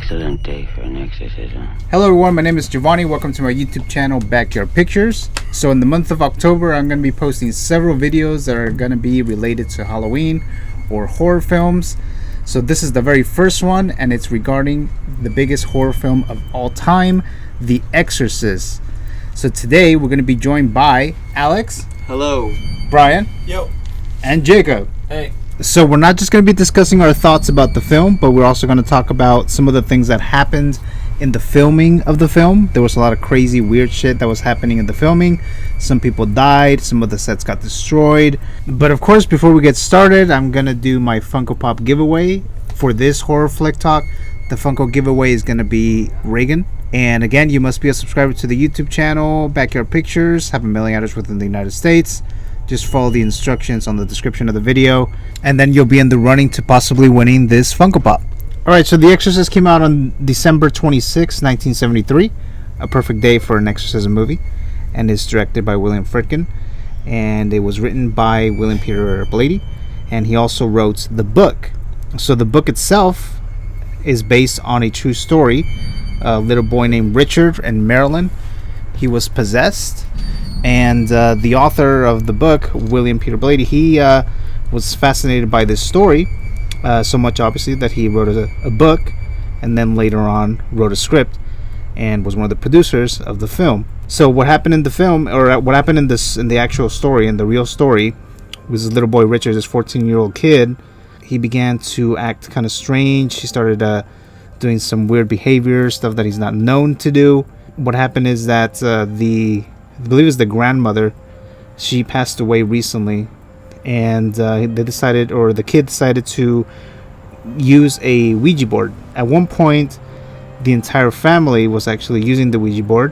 excellent day for an exorcism. Hello everyone, my name is Giovany. Welcome to my YouTube channel, Backyard Pictures. So in the month of October, I'm going to be posting several videos that are going to be related to Halloween or horror films. So this is the very first one, and it's regarding the biggest horror film of all time, The Exorcist. So today we're going to be joined by Alex. Hello. Bryan. Yo. And Jacob. Hey. So we're not just going to be discussing our thoughts about the film, but we're also going to talk about some of the things that happened in the filming of the film. There was a lot of crazy, weird shit that was happening in the filming. Some people died. Some of the sets got destroyed. But of course, before we get started, I'm going to do my Funko Pop giveaway for this horror flick talk. The Funko giveaway is going to be Reagan. And again, you must be a subscriber to the YouTube channel, Backyard Pictures, have 1 million address within the United States. Just follow the instructions on the description of the video, and then you'll be in the running to possibly winning this Funko Pop. Alright, so The Exorcist came out on December 26, 1973. A perfect day for an exorcism movie. And it's directed by William Friedkin. And it was written by William Peter Blatty. And he also wrote the book. So the book itself is based on a true story. A little boy named Richard in Maryland. He was possessed. And the author of the book, William Peter Blatty, he was fascinated by this story so much, obviously, that he wrote a book, and then later on wrote a script, and was one of the producers of the film. So what happened in the film, or what happened in the actual story, in the real story, was this little boy Richard, this 14-year-old kid. He began to act kind of strange. He started doing some weird behavior, stuff that he's not known to do. What happened is that I believe it's the grandmother, she passed away recently, and the kid decided to use a Ouija board. At one point, the entire family was actually using the Ouija board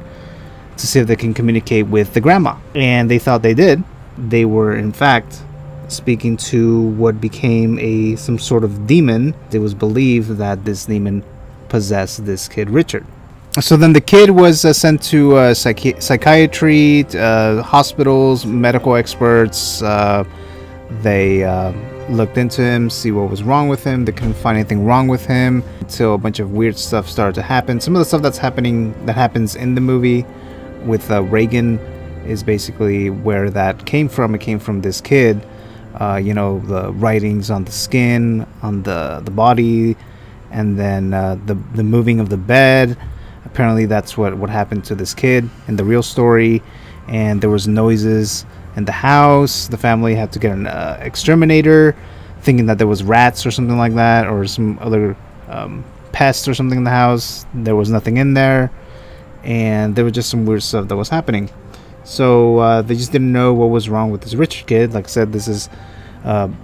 to see if they can communicate with the grandma, and they thought they did. They were in fact speaking to what became some sort of demon. It was believed that this demon possessed this kid Richard. So then the kid was sent to psychiatry, hospitals, medical experts. They looked into him, see what was wrong with him. They couldn't find anything wrong with him until a bunch of weird stuff started to happen. Some of the stuff that happens in the movie with Reagan is basically where that came from. It came from this kid. The writings on the skin, on the body, and then the moving of the bed. Apparently that's what happened to this kid in the real story. And there was noises in the house. The family had to get an exterminator, thinking that there was rats or something like that, or some other pests or something in the house. There was nothing in there, and there was just some weird stuff that was happening. So they just didn't know what was wrong with this Richard kid. Like I said, this is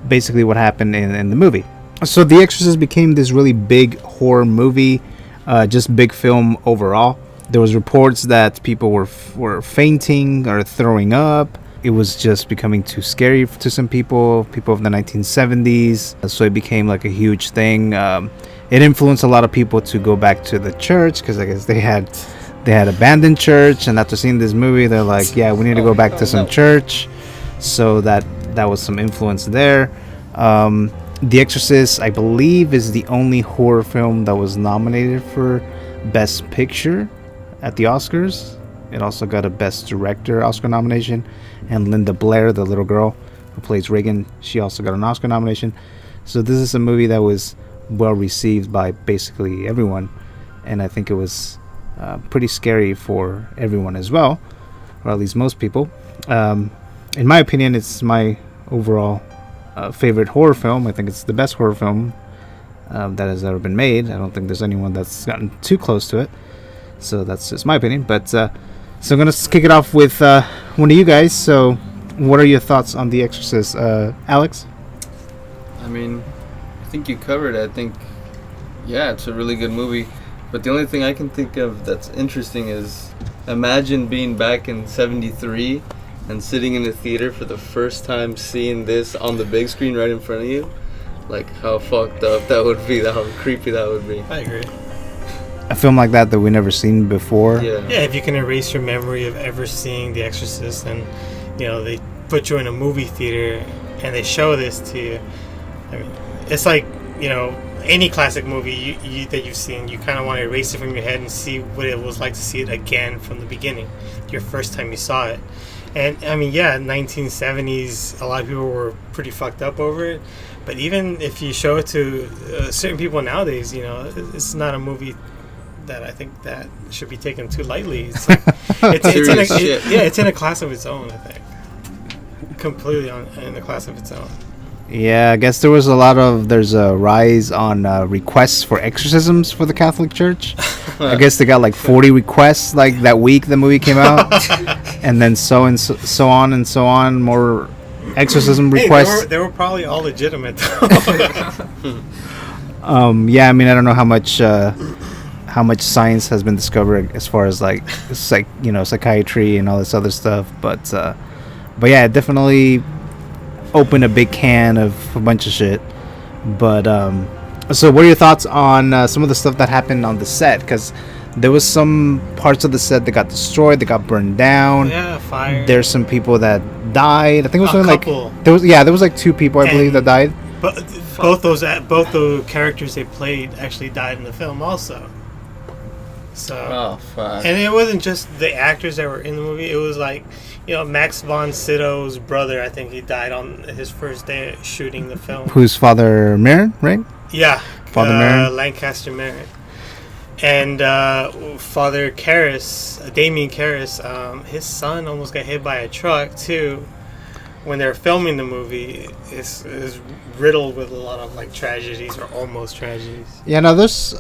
basically what happened in the movie. So The Exorcist became this really big horror movie. Just big film overall. There was reports that people were fainting or throwing up. It was just becoming too scary to some people of the 1970s. So it became like a huge thing. It influenced a lot of people to go back to the church, because I guess they had abandoned church, and after seeing this movie, they're like, yeah, we need to go back to some church. So that was some influence there. The Exorcist, I believe, is the only horror film that was nominated for Best Picture at the Oscars. It also got a Best Director Oscar nomination. And Linda Blair, the little girl who plays Reagan, she also got an Oscar nomination. So this is a movie that was well received by basically everyone. And I think it was pretty scary for everyone as well, or at least most people. In my opinion, it's my overall favorite horror film. I think it's the best horror film that has ever been made. I don't think there's anyone that's gotten too close to it. So that's just my opinion. But so I'm going to kick it off with one of you guys. So what are your thoughts on The Exorcist? Alex? I mean, I think you covered it. I think, yeah, it's a really good movie. But the only thing I can think of that's interesting is, imagine being back in 73 and sitting in the theater for the first time, seeing this on the big screen right in front of you. Like, how fucked up that would be, how creepy that would be. I agree. A film like that we never seen before. Yeah, if you can erase your memory of ever seeing The Exorcist, and they put you in a movie theater and they show this to you, I mean, it's like any classic movie that you've seen, you kind of want to erase it from your head and see what it was like to see it again from the beginning, your first time you saw it. And I mean, yeah, 1970s, a lot of people were pretty fucked up over it. But even if you show it to certain people nowadays, you know, it's not a movie that I think that should be taken too lightly. It's like, it's in a class of its own, I think. Completely in a class of its own. Yeah, I guess there's a rise on requests for exorcisms for the Catholic Church. I guess they got like 40 requests like that week the movie came out, and then so on, more exorcism requests. They were probably all legitimate. Yeah, I mean, I don't know how much science has been discovered as far as like psychiatry and all this other stuff, but yeah, it definitely opened a big can of a bunch of shit. But so what are your thoughts on some of the stuff that happened on the set? Because there was some parts of the set that got destroyed, that got burned down. Yeah, fire. There's some people that died. I think it was only couple. there was like 2 people, I believe, that died. But both the characters they played actually died in the film also. So, fuck. And it wasn't just the actors that were in the movie. It was like, you know, Max von Sydow's brother. I think he died on his first day of shooting the film. Who's Father Merrin, right? Yeah, Father Merrin, Lancaster Merrin, and Father Karras, Damien Karras. His son almost got hit by a truck too. When they were filming the movie, is riddled with a lot of like tragedies or almost tragedies. Yeah, no, there's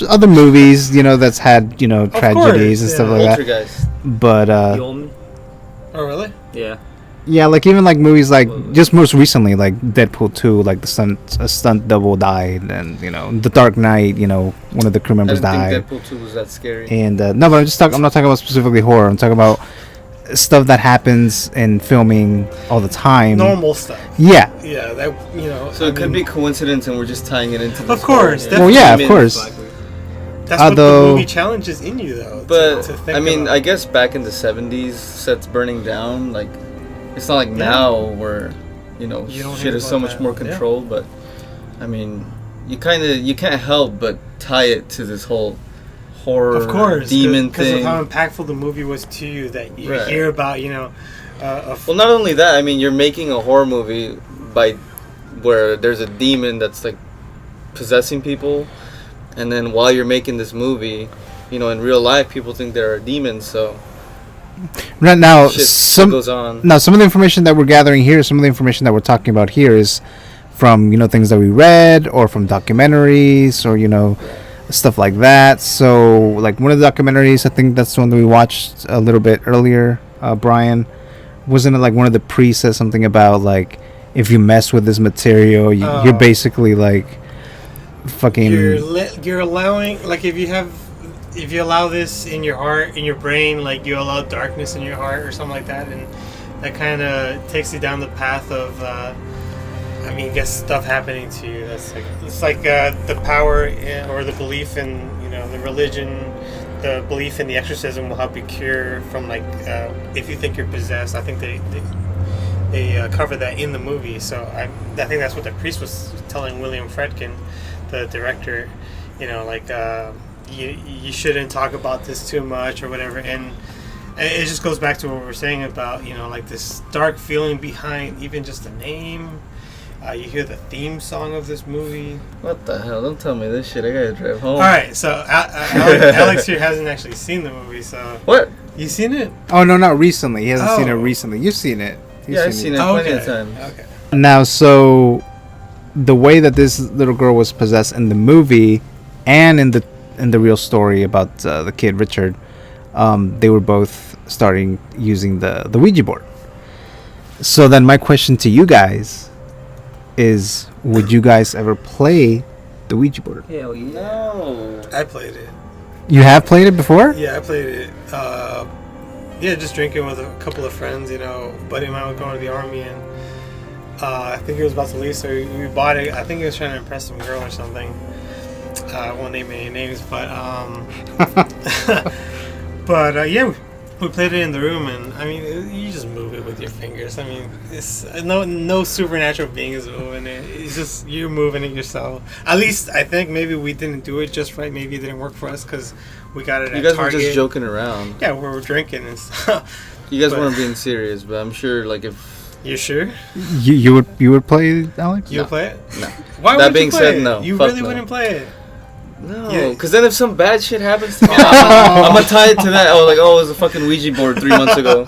other movies, you know, that's had, you know, tragedies and stuff like that. But Giovany? Oh really? Yeah. yeah, like even like movies like just most recently, like Deadpool 2, like a stunt double died, and you know, The Dark Knight, you know, one of the crew members died. I didn't think Deadpool 2 was that scary. And no, but I'm not talking about specifically horror. I'm talking about stuff that happens in filming all the time. Normal stuff. Yeah. Yeah, that, you know. So it could be coincidence, and we're just tying it into. Of course. Well, yeah, of course. That's what the movie challenges in you, though. But to think I mean, about. I guess back in the 70s, sets burning down. Like, it's not like now where, you know, shit is so much more controlled. But I mean, you can't help but tie it to this whole horror, of course, demon because thing. of how impactful the movie was to you, that you hear about, you know. Well, not only that, I mean, you're making a horror movie where there's a demon that's like possessing people, and then while you're making this movie, you know, in real life, people think there are demons. So right now, shit goes on. Now, some of the information that we're gathering here, some of the information that we're talking about here, is from, you know, things that we read or from documentaries or, you know, stuff like that. So like one of the documentaries, I think that's the one that we watched a little bit earlier, Brian, wasn't it like one of the priests said something about like, if you mess with this material, you're basically like fucking you're allowing, like, if you allow this in your heart, in your brain, like you allow darkness in your heart or something like that, and that kind of takes you down the path of I mean, I guess stuff happening to you. It's like the power or the belief in, you know, the religion, the belief in the exorcism will help you cure from, like, if you think you're possessed. I think they cover that in the movie. So I think that's what the priest was telling William Friedkin, the director. You know, like you shouldn't talk about this too much or whatever. And it just goes back to what we were saying about, you know, like this dark feeling behind even just the name. You hear the theme song of this movie. What the hell? Don't tell me this shit. I gotta drive home. Alright, so Alex here hasn't actually seen the movie, so... What? You seen it? Oh, no, not recently. He hasn't seen it recently. You've seen it. I've seen it plenty of times. Okay. Now, so the way that this little girl was possessed in the movie and in the real story about the kid Richard, they were both starting using the Ouija board. So then my question to you guys is, would you guys ever play the Ouija board? Hell yeah. No. I played it. You have played it before? Yeah, I played it. Yeah, just drinking with a couple of friends, you know. Buddy of mine was going to the army, and I think he was about to leave, so we bought it. I think he was trying to impress some girl or something. I won't name any names, but but yeah, we played it in the room, and I mean, you just move it with your fingers. I mean, it's no supernatural being is moving it. It's just you moving it yourself. At least I think maybe we didn't do it just right. Maybe it didn't work for us because we got it. You at guys Target. were just joking around. Yeah, we were drinking and stuff. You guys weren't being serious, but I'm sure, like, if You sure? You would play, Alex? You would play it? no. Why That would being you play said, it? no. You Fuck really no. wouldn't play it. No, because then if some bad shit happens to me, I'm gonna tie it to that. Oh, like, it was a fucking Ouija board 3 months ago.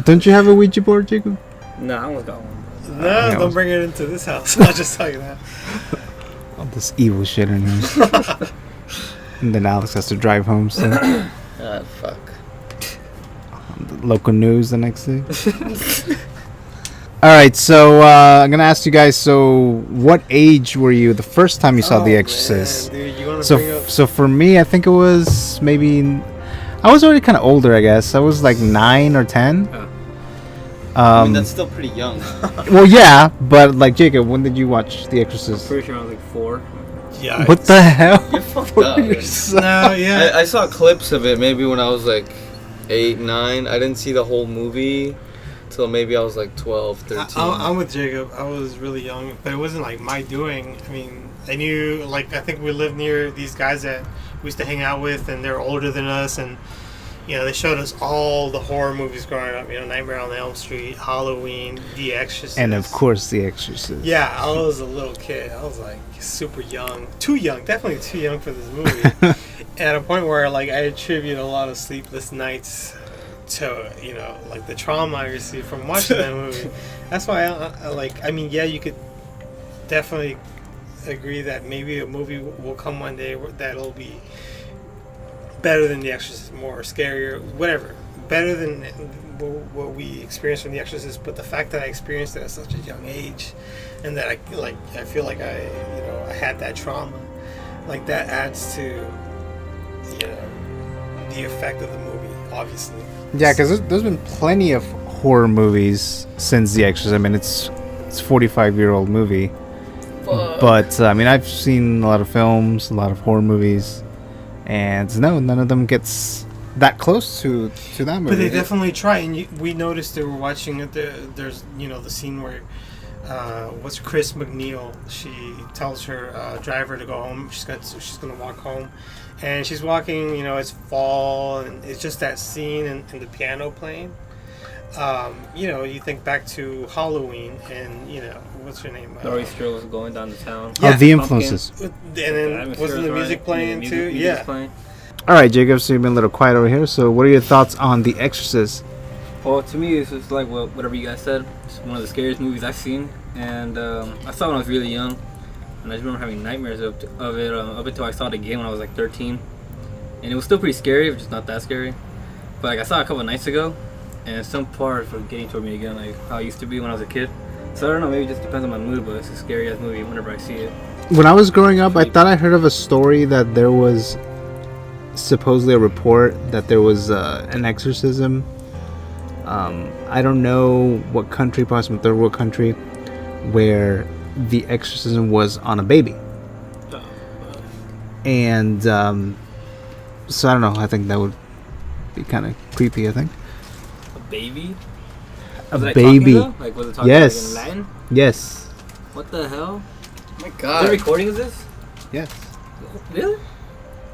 Don't you have a Ouija board, Jacob? No, I almost got one. No, don't bring it into this house. I'll just tell you that. All this evil shit in here. And then Alex has to drive home, so Fuck. the local news the next day. Alright, so I'm going to ask you guys, so what age were you the first time you saw The Exorcist? Man, dude, you wanna bring up... So for me, I think it was maybe... I was already kind of older, I guess. I was like 9 or 10. I mean, that's still pretty young. Well, yeah, but like, Jacob, when did you watch The Exorcist? Pretty sure I was like 4. Yeah. What the hell? You're fucked up. No, yeah. I saw clips of it maybe when I was like 8, 9. I didn't see the whole movie till maybe I was like 12, 13. I'm with Jacob. I was really young, but it wasn't like my doing. I mean, I knew, like, I think we lived near these guys that we used to hang out with, and they're older than us, and you know, they showed us all the horror movies growing up. You know, Nightmare on Elm Street, Halloween, The Exorcist, And of course, The Exorcist. Yeah, I was a little kid. I was like super young, too young, definitely too young for this movie. At a point where like I attribute a lot of sleepless nights to, you know, like the trauma I received from watching that movie. That's why I like. I mean, yeah, you could definitely agree that maybe a movie will come one day that'll be better than The Exorcist, more scarier, whatever, better than what we experienced from The Exorcist. But the fact that I experienced it at such a young age, and that I feel like I had that trauma, like that adds to, you know, the effect of the movie, obviously. Yeah, because there's been plenty of horror movies since The Exorcist. I mean, it's a 45-year-old movie. Fuck. But, I mean, I've seen a lot of films, a lot of horror movies, and no, none of them gets that close to that movie. But they definitely try, and we noticed they were watching it. There's, you know, the scene where what's Chris McNeil? She tells her driver to go home. She's gonna walk home, and she's walking. You know, it's fall, and it's just that scene and the piano playing. You know, you think back to Halloween, and you know, what's her name? Laurie Strode was going down to town. Oh, the influences. And then wasn't the music playing too? Yeah. Playing. All right, Jacob, so you've been a little quiet over here. So what are your thoughts on The Exorcist? Well, to me, it's just like whatever you guys said. It's one of the scariest movies I've seen, and I saw it when I was really young, and I just remember having nightmares of it up until I saw it again when I was like 13, and it was still pretty scary, but just not that scary. But like I saw it a couple of nights ago, and some parts were getting toward me again, like how I used to be when I was a kid. So I don't know, maybe it just depends on my mood, but it's a scary ass movie whenever I see it. When I was growing up, I thought I heard of a story that there was supposedly a report that there was an exorcism. I don't know what country, possibly third world country, where the exorcism was on a baby. And so I don't know. I think that would be kind of creepy. I think A baby? a Was it, like, baby. talking, though? Like, was it talking Yes. like, in Latin? Yes. What the hell? Oh my Is god. there recording of this? Yes. Really?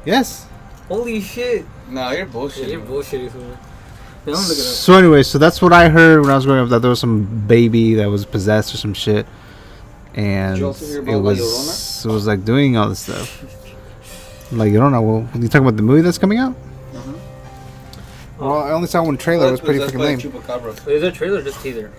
Yes. Holy shit. Nah, you're Yeah, bullshit. you're bullshitting for me. Yeah, I'm looking up. So anyway, so that's what I heard when I was growing up, that there was some baby that was possessed or some shit, and Did you also hear it about La was like doing all this stuff. Like, you don't know. Well, you talking about the movie that's coming out? Well, I only saw one trailer. It was pretty freaking lame. Chupacabra. Wait, is there a trailer or just teaser?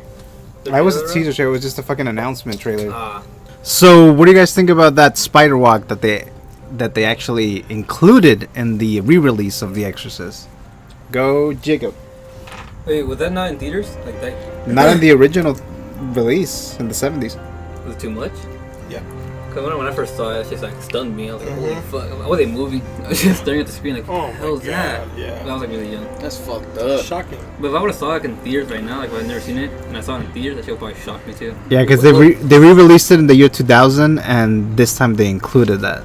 I was a teaser trailer. It was just a fucking announcement trailer. Ah. So, what do you guys think about that spider walk that they actually included in the re-release of The Exorcist? Go, Jacob. Wait, was that not in theaters? Like that? Not in the original release in the 70s. Was it too much? Yeah. Because when I first saw it, it just like stunned me. I was like, holy fuck. I wasn't moving. I was just staring at the screen like, Oh what the hell is my that? God, yeah. I was like really young. That's fucked up. Shocking. But if I would have saw it in theaters right now, like if I've never seen it, and I saw it in theaters, that shit would probably shock me too. Yeah, because they re-released it in the year 2000, and this time they included that.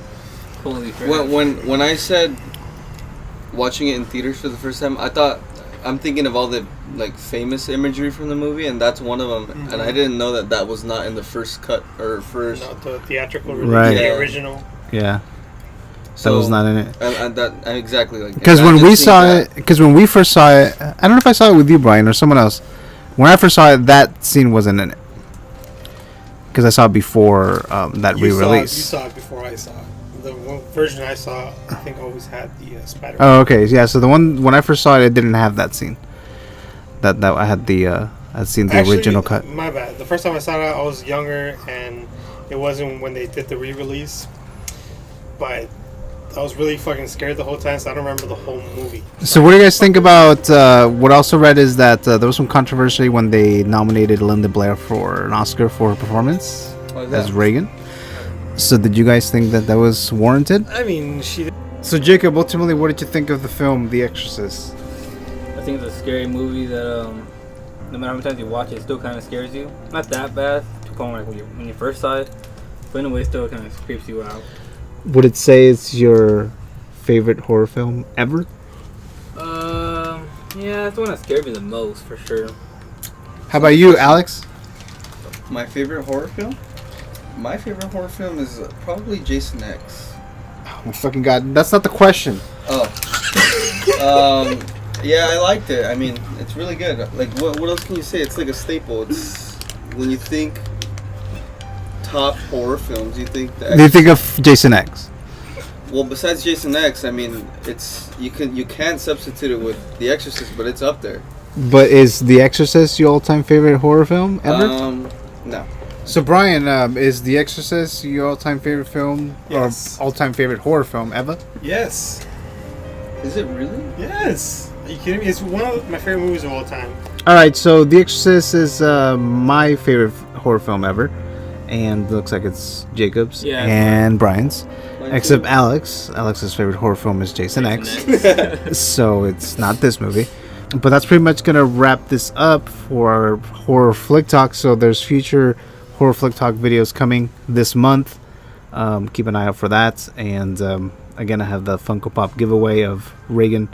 Holy crap. When I said watching it in theaters for the first time, I thought I'm thinking of all the like famous imagery from the movie, and that's one of them. Mm-hmm. And I didn't know that was not in the first cut or first. Not the theatrical release, Right. the Yeah. original. Yeah, So, that was not in it. And that exactly like Because when imagine we seeing saw that. it, because when we first saw it, I don't know if I saw it with you, Brian, or someone else. When I first saw it, that scene wasn't in it. Because I saw it before that You re-release. saw it before I saw it. The one version I saw, I think, always had the Spider-Man. Oh, okay. Yeah, so the one when I first saw it, it didn't have that scene. That I had the I'd seen the Actually, original cut. My bad. The first time I saw it, I was younger, and it wasn't when they did the re-release. But I was really fucking scared the whole time, so I don't remember the whole movie. So what do you guys think about? What I also read is that there was some controversy when they nominated Linda Blair for an Oscar for her performance as Reagan. So did you guys think that was warranted? I mean, she. So Jacob, ultimately, what did you think of the film The Exorcist? I think it's a scary movie that no matter how many times you watch it, it still kind of scares you. Not that bad to the point like when you first saw it, but in a way, it still kind of creeps you out. Would it say it's your favorite horror film ever? Yeah, it's the one that scared me the most for sure. How about you, Alex? My favorite horror film? My favorite horror film is probably Jason X. Oh my fucking god, that's not the question. Oh. Yeah, I liked it. I mean, it's really good. Like, what else can you say? It's like a staple. It's when you think top horror films, you think Do you think of Jason X? Well, besides Jason X, I mean, it's you can substitute it with The Exorcist, but it's up there. But is The Exorcist your all-time favorite horror film ever? No. So Brian, is The Exorcist your all-time favorite film Yes. or all-time favorite horror film ever? Yes. Is it really? Yes. Are you kidding me? It's one of my favorite movies of all time. All right, so The Exorcist is my favorite horror film ever, and looks like it's Jacob's Yeah. and Brian's. Mine Except too. Alex's favorite horror film is Jason X. X. So it's not this movie. But that's pretty much going to wrap this up for our horror flick talk. So there's future horror flick talk videos coming this month. Keep an eye out for that. And again, I have the Funko Pop giveaway of Reagan.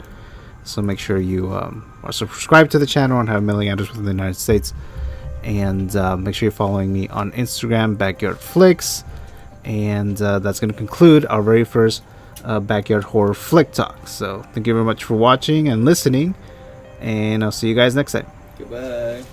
So make sure you are subscribed to the channel and have a mailing address within the United States. And make sure you're following me on Instagram, Backyard Flicks. And that's going to conclude our very first Backyard Horror Flick Talk. So thank you very much for watching and listening. And I'll see you guys next time. Goodbye.